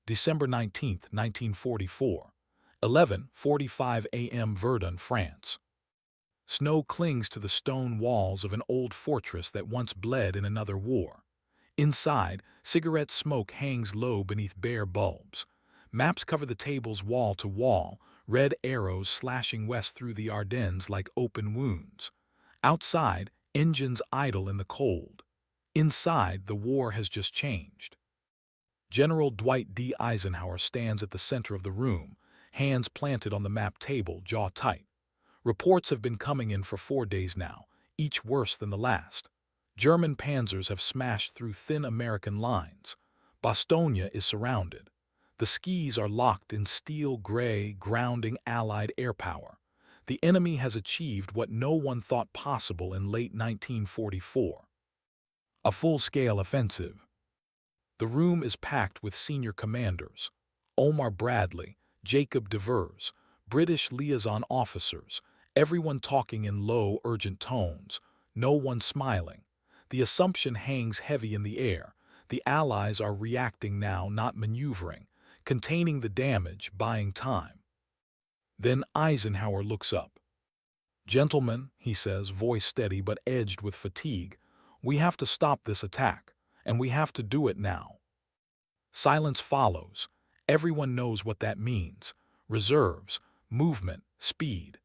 December 19, 1944, 11:45 a.m. Verdun, France. Snow clings to the stone walls of an old fortress that once bled in another war. Inside, cigarette smoke hangs low beneath bare bulbs. Maps cover the tables wall to wall, red arrows slashing west through the Ardennes like open wounds. Outside, engines idle in the cold. Inside, the war has just changed. General Dwight D. Eisenhower stands at the center of the room, hands planted on the map table, jaw tight. Reports have been coming in for 4 days now, each worse than the last. German panzers have smashed through thin American lines. Bastogne is surrounded. The skis are locked in steel gray, grounding Allied air power. The enemy has achieved what no one thought possible in late 1944. A full-scale offensive. The room is packed with senior commanders. Omar Bradley, Jacob Devers, British liaison officers, everyone talking in low, urgent tones, no one smiling. The assumption hangs heavy in the air. The Allies are reacting now, not maneuvering, containing the damage, buying time. Then Eisenhower looks up. "Gentlemen," he says, voice steady but edged with fatigue, "we have to stop this attack, and we have to do it now." Silence follows. Everyone knows what that means. Reserves, movement, speed.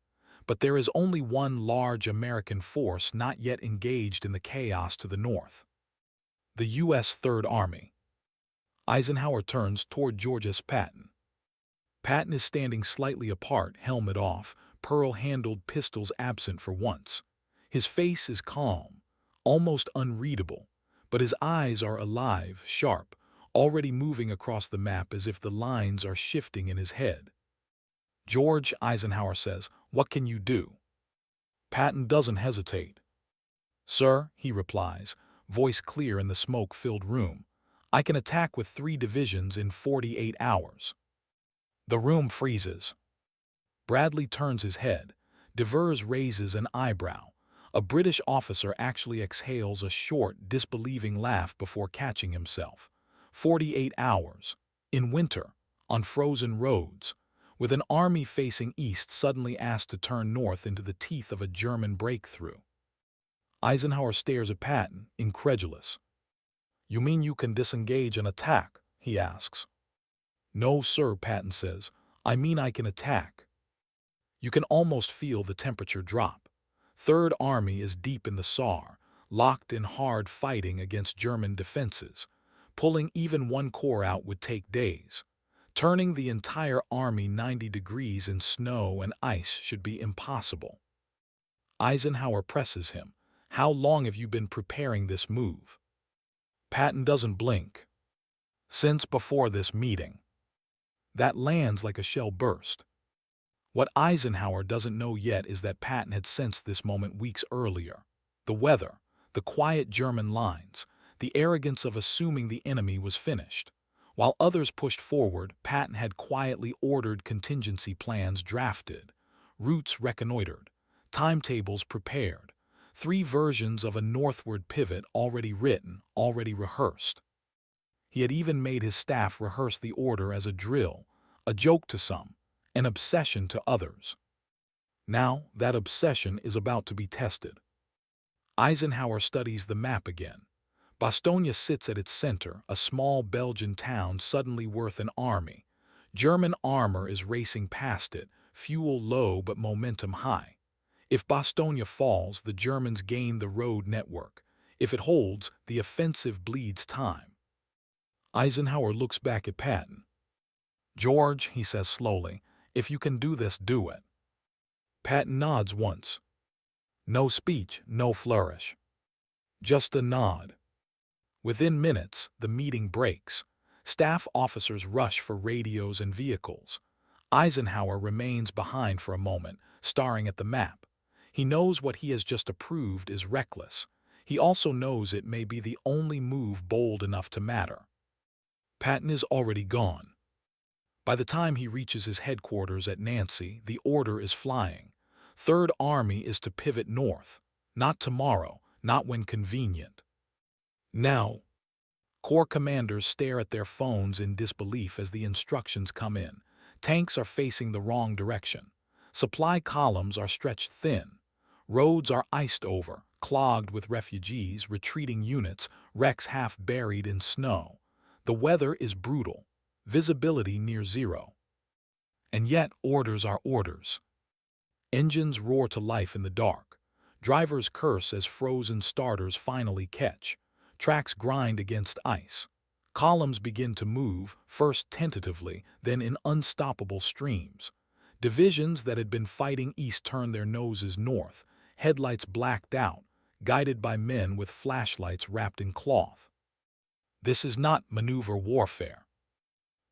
But there is only one large American force not yet engaged in the chaos to the north. The U.S. Third Army. Eisenhower turns toward George's Patton. Patton is standing slightly apart, helmet off, pearl-handled pistols absent for once. His face is calm, almost unreadable, but his eyes are alive, sharp, already moving across the map as if the lines are shifting in his head. "George," Eisenhower says, "what can you do?" Patton doesn't hesitate. "Sir," he replies, voice clear in the smoke-filled room, "I can attack with 3 divisions in 48 hours." The room freezes. Bradley turns his head. Devers raises an eyebrow. A British officer actually exhales a short, disbelieving laugh before catching himself. 48 hours. In winter. On frozen roads. With an army facing east suddenly asked to turn north into the teeth of a German breakthrough. Eisenhower stares at Patton, incredulous. "You mean you can disengage an attack?" he asks. "No, sir," Patton says. "I mean I can attack." You can almost feel the temperature drop. Third Army is deep in the Saar, locked in hard fighting against German defenses. Pulling even one corps out would take days. Turning the entire army 90 degrees in snow and ice should be impossible. Eisenhower presses him. "How long have you been preparing this move?" Patton doesn't blink. "Since before this meeting." That lands like a shell burst. What Eisenhower doesn't know yet is that Patton had sensed this moment weeks earlier. The weather, the quiet German lines, the arrogance of assuming the enemy was finished. While others pushed forward, Patton had quietly ordered contingency plans drafted, routes reconnoitered, timetables prepared, 3 versions of a northward pivot already written, already rehearsed. He had even made his staff rehearse the order as a drill, a joke to some, an obsession to others. Now, that obsession is about to be tested. Eisenhower studies the map again. Bastogne sits at its center, a small Belgian town suddenly worth an army. German armor is racing past it, fuel low but momentum high. If Bastogne falls, the Germans gain the road network. If it holds, the offensive bleeds time. Eisenhower looks back at Patton. "George," he says slowly, "if you can do this, do it." Patton nods once. No speech, no flourish. Just a nod. Within minutes, the meeting breaks. Staff officers rush for radios and vehicles. Eisenhower remains behind for a moment, staring at the map. He knows what he has just approved is reckless. He also knows it may be the only move bold enough to matter. Patton is already gone. By the time he reaches his headquarters at Nancy, the order is flying. Third Army is to pivot north. Not tomorrow, not when convenient. Now. Corps commanders stare at their phones in disbelief as the instructions come in. Tanks are facing the wrong direction. Supply columns are stretched thin. Roads are iced over, clogged with refugees, retreating units, wrecks half buried in snow. The weather is brutal, visibility near zero. And yet orders are orders. Engines roar to life in the dark. Drivers curse as frozen starters finally catch. Tracks grind against ice. Columns begin to move, first tentatively, then in unstoppable streams. Divisions that had been fighting east turn their noses north, headlights blacked out, guided by men with flashlights wrapped in cloth. This is not maneuver warfare.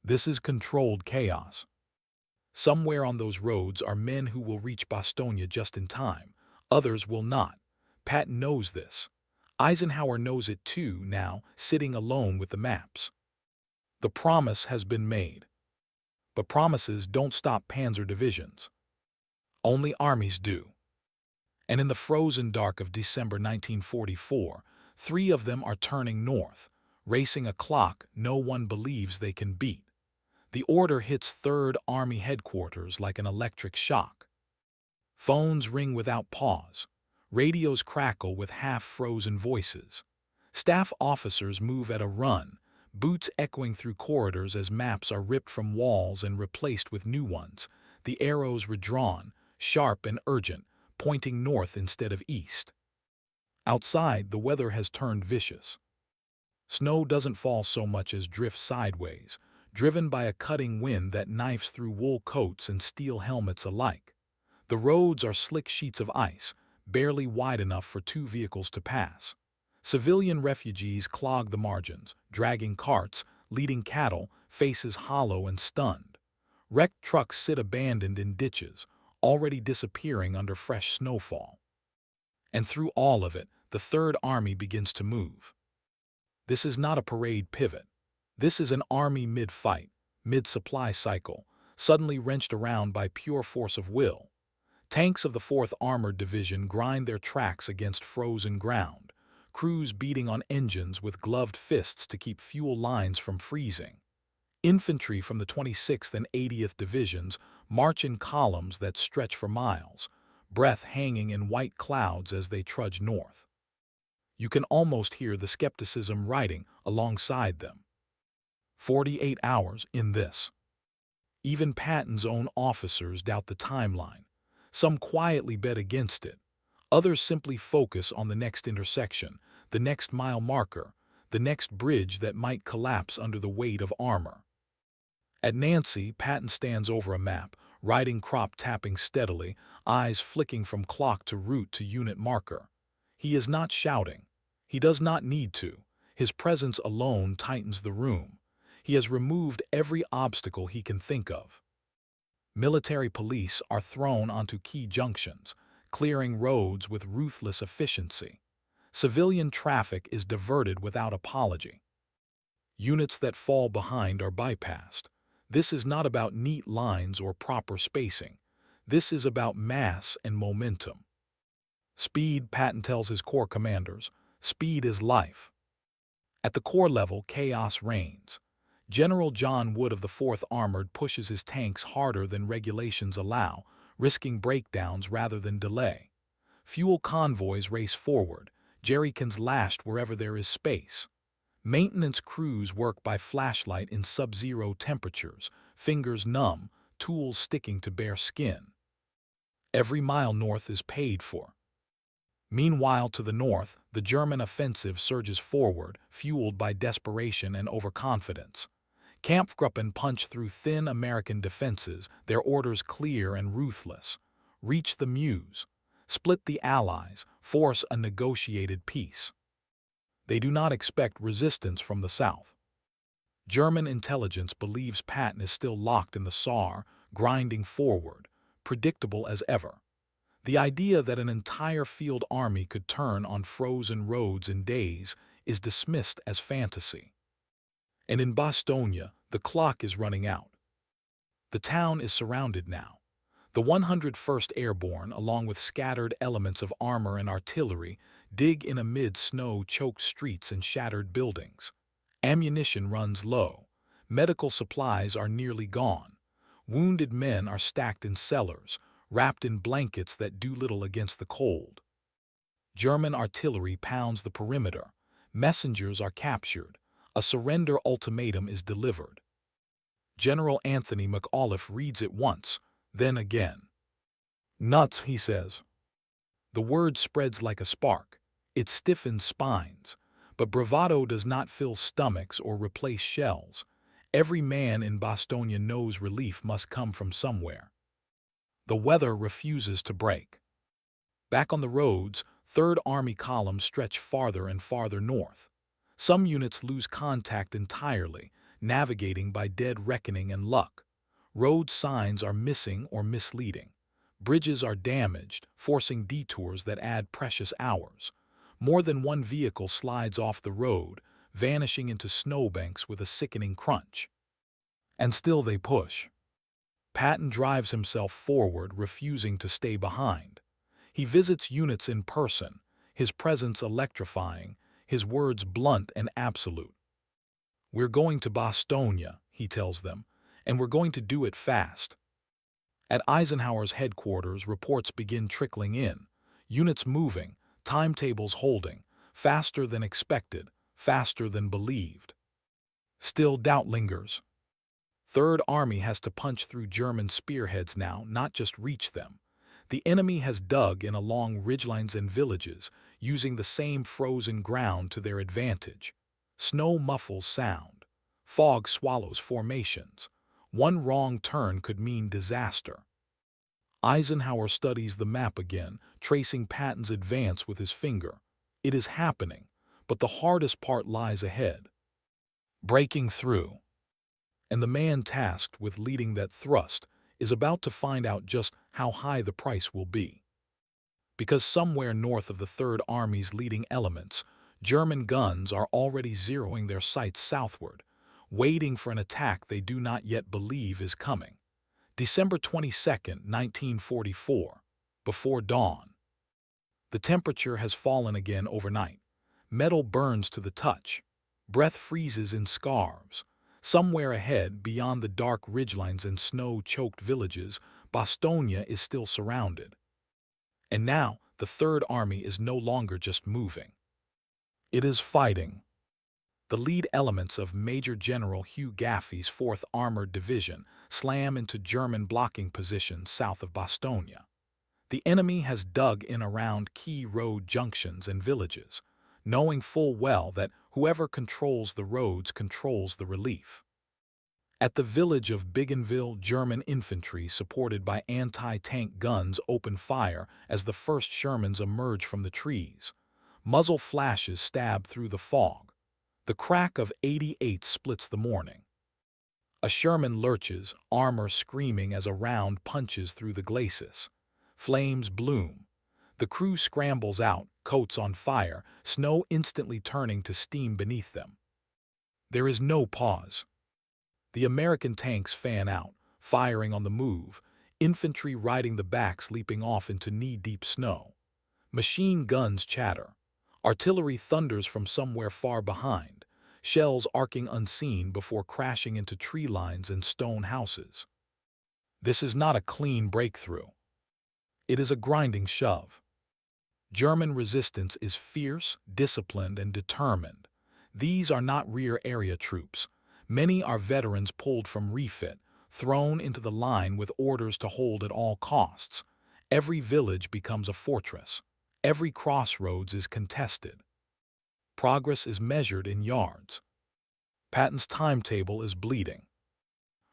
This is controlled chaos. Somewhere on those roads are men who will reach Bastogne just in time. Others will not. Patton knows this. Eisenhower knows it too now, sitting alone with the maps. The promise has been made. But promises don't stop panzer divisions. Only armies do. And in the frozen dark of December 1944, 3 of them are turning north, racing a clock no one believes they can beat. The order hits 3rd Army headquarters like an electric shock. Phones ring without pause. Radios crackle with half-frozen voices. Staff officers move at a run, boots echoing through corridors as maps are ripped from walls and replaced with new ones, the arrows redrawn, sharp and urgent, pointing north instead of east. Outside, the weather has turned vicious. Snow doesn't fall so much as drifts sideways, driven by a cutting wind that knifes through wool coats and steel helmets alike. The roads are slick sheets of ice, barely wide enough for 2 vehicles to pass. Civilian refugees clog the margins, dragging carts, leading cattle, faces hollow and stunned. Wrecked trucks sit abandoned in ditches, already disappearing under fresh snowfall. And through all of it, the 3rd Army begins to move. This is not a parade pivot. This is an army mid-fight, mid-supply cycle, suddenly wrenched around by pure force of will. Tanks of the 4th Armored Division grind their tracks against frozen ground, crews beating on engines with gloved fists to keep fuel lines from freezing. Infantry from the 26th and 80th Divisions march in columns that stretch for miles, breath hanging in white clouds as they trudge north. You can almost hear the skepticism riding alongside them. 48 hours in this. Even Patton's own officers doubt the timeline. Some quietly bet against it. Others simply focus on the next intersection, the next mile marker, the next bridge that might collapse under the weight of armor. At Nancy, Patton stands over a map, riding crop tapping steadily, eyes flicking from clock to route to unit marker. He is not shouting. He does not need to. His presence alone tightens the room. He has removed every obstacle he can think of. Military police are thrown onto key junctions, clearing roads with ruthless efficiency. Civilian traffic is diverted without apology. Units that fall behind are bypassed. This is not about neat lines or proper spacing. This is about mass and momentum. Speed, Patton tells his corps commanders. Speed is life. At the corps level, chaos reigns. General John Wood of the 4th Armored pushes his tanks harder than regulations allow, risking breakdowns rather than delay. Fuel convoys race forward, jerrycans lashed wherever there is space. Maintenance crews work by flashlight in sub-zero temperatures, fingers numb, tools sticking to bare skin. Every mile north is paid for. Meanwhile, to the north, the German offensive surges forward, fueled by desperation and overconfidence. Kampfgruppen punch through thin American defenses, their orders clear and ruthless. Reach the Meuse. Split the Allies. Force a negotiated peace. They do not expect resistance from the south. German intelligence believes Patton is still locked in the Saar, grinding forward, predictable as ever. The idea that an entire field army could turn on frozen roads in days is dismissed as fantasy. And in Bastogne, the clock is running out. The town is surrounded now. The 101st Airborne, along with scattered elements of armor and artillery, dig in amid snow-choked streets and shattered buildings. Ammunition runs low. Medical supplies are nearly gone. Wounded men are stacked in cellars, wrapped in blankets that do little against the cold. German artillery pounds the perimeter. Messengers are captured. A surrender ultimatum is delivered. General Anthony McAuliffe reads it once, then again. "Nuts," he says. The word spreads like a spark. It stiffens spines. But bravado does not fill stomachs or replace shells. Every man in Bastogne knows relief must come from somewhere. The weather refuses to break. Back on the roads, Third Army columns stretch farther and farther north. Some units lose contact entirely, navigating by dead reckoning and luck. Road signs are missing or misleading. Bridges are damaged, forcing detours that add precious hours. More than one vehicle slides off the road, vanishing into snowbanks with a sickening crunch. And still they push. Patton drives himself forward, refusing to stay behind. He visits units in person, his presence electrifying, his words blunt and absolute. "We're going to Bastogne," he tells them, "and we're going to do it fast." At Eisenhower's headquarters, reports begin trickling in, units moving, timetables holding, faster than expected, faster than believed. Still doubt lingers. Third Army has to punch through German spearheads now, not just reach them. The enemy has dug in along ridgelines and villages, using the same frozen ground to their advantage. Snow muffles sound. Fog swallows formations. One wrong turn could mean disaster. Eisenhower studies the map again, tracing Patton's advance with his finger. It is happening, but the hardest part lies ahead. Breaking through. And the man tasked with leading that thrust is about to find out just how high the price will be. Because somewhere north of the Third Army's leading elements, German guns are already zeroing their sights southward, waiting for an attack they do not yet believe is coming. December 22, 1944, before dawn. The temperature has fallen again overnight. Metal burns to the touch. Breath freezes in scarves. Somewhere ahead, beyond the dark ridgelines and snow-choked villages, Bastogne is still surrounded. And now, the Third Army is no longer just moving. It is fighting. The lead elements of Major General Hugh Gaffey's 4th Armored Division slam into German blocking positions south of Bastogne. The enemy has dug in around key road junctions and villages, knowing full well that whoever controls the roads controls the relief. At the village of Bougainville, German infantry supported by anti-tank guns open fire as the first Shermans emerge from the trees. Muzzle flashes stab through the fog. The crack of 88 splits the morning. A Sherman lurches, armor screaming as a round punches through the glacis. Flames bloom. The crew scrambles out, coats on fire, snow instantly turning to steam beneath them. There is no pause. The American tanks fan out, firing on the move, infantry riding the backs leaping off into knee-deep snow. Machine guns chatter. Artillery thunders from somewhere far behind, shells arcing unseen before crashing into tree lines and stone houses. This is not a clean breakthrough. It is a grinding shove. German resistance is fierce, disciplined, and determined. These are not rear area troops. Many are veterans pulled from refit, thrown into the line with orders to hold at all costs. Every village becomes a fortress. Every crossroads is contested. Progress is measured in yards. Patton's timetable is bleeding.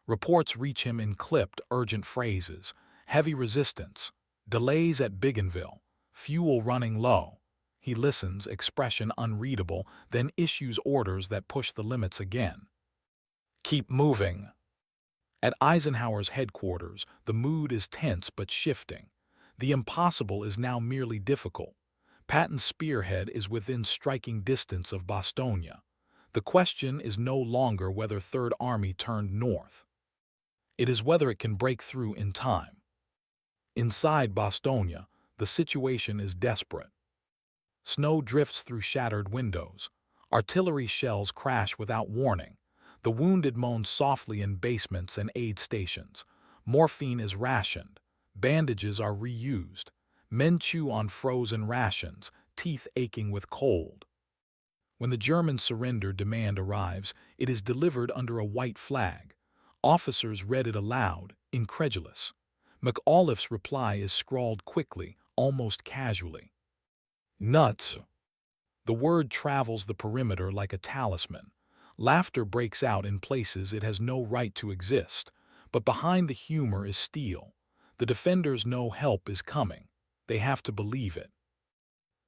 Reports reach him in clipped, urgent phrases. Heavy resistance. Delays at Bougainville. Fuel running low. He listens, expression unreadable, then issues orders that push the limits again. Keep moving. At Eisenhower's headquarters, the mood is tense but shifting. The impossible is now merely difficult. Patton's spearhead is within striking distance of Bastogne. The question is no longer whether Third Army turned north. It is whether it can break through in time. Inside Bastogne, the situation is desperate. Snow drifts through shattered windows. Artillery shells crash without warning. The wounded moan softly in basements and aid stations. Morphine is rationed. Bandages are reused. Men chew on frozen rations, teeth aching with cold. When the German surrender demand arrives, it is delivered under a white flag. Officers read it aloud, incredulous. McAuliffe's reply is scrawled quickly, almost casually. Nuts. The word travels the perimeter like a talisman. Laughter breaks out in places it has no right to exist. But behind the humor is steel. The defenders know help is coming. They have to believe it.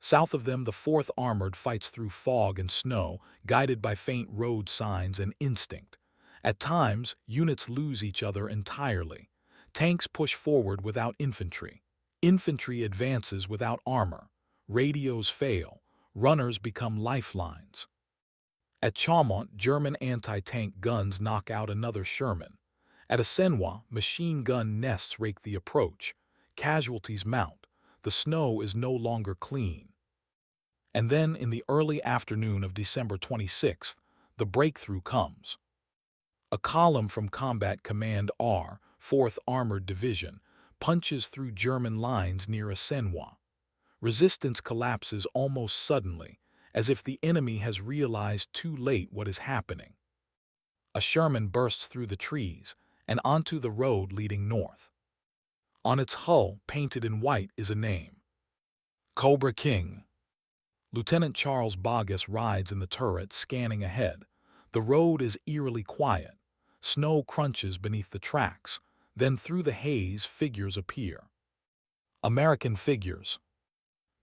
South of them, the 4th Armored fights through fog and snow, guided by faint road signs and instinct. At times, units lose each other entirely. Tanks push forward without infantry. Infantry advances without armor. Radios fail. Runners become lifelines. At Chaumont, German anti-tank guns knock out another Sherman. At Eisenhower, machine gun nests rake the approach. Casualties mount. The snow is no longer clean. And then, in the early afternoon of December 26th, the breakthrough comes. A column from Combat Command R, 4th Armored Division, punches through German lines near Eisenhower. Resistance collapses almost suddenly, as if the enemy has realized too late what is happening. A Sherman bursts through the trees and onto the road leading north. On its hull, painted in white, is a name: Cobra King. Lieutenant Charles Bogus rides in the turret, scanning ahead. The road is eerily quiet. Snow crunches beneath the tracks. Then through the haze, figures appear. American figures.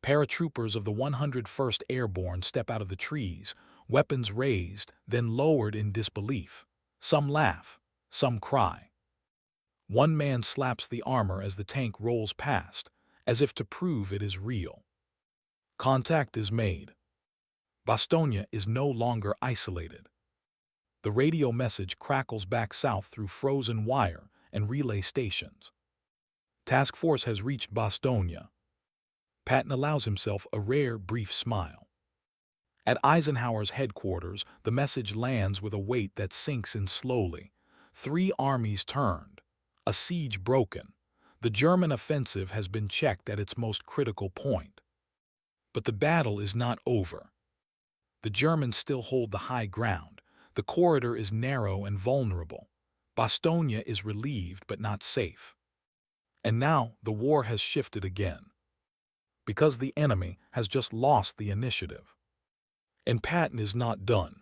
Paratroopers of the 101st Airborne step out of the trees, weapons raised, then lowered in disbelief. Some laugh, some cry. One man slaps the armor as the tank rolls past, as if to prove it is real. Contact is made. Bastogne is no longer isolated. The radio message crackles back south through frozen wire and relay stations. Task Force has reached Bastogne. Patton allows himself a rare, brief smile. At Eisenhower's headquarters, the message lands with a weight that sinks in slowly. 3 armies turned. A siege broken. The German offensive has been checked at its most critical point. But the battle is not over. The Germans still hold the high ground. The corridor is narrow and vulnerable. Bastogne is relieved but not safe. And now the war has shifted again. Because the enemy has just lost the initiative. And Patton is not done.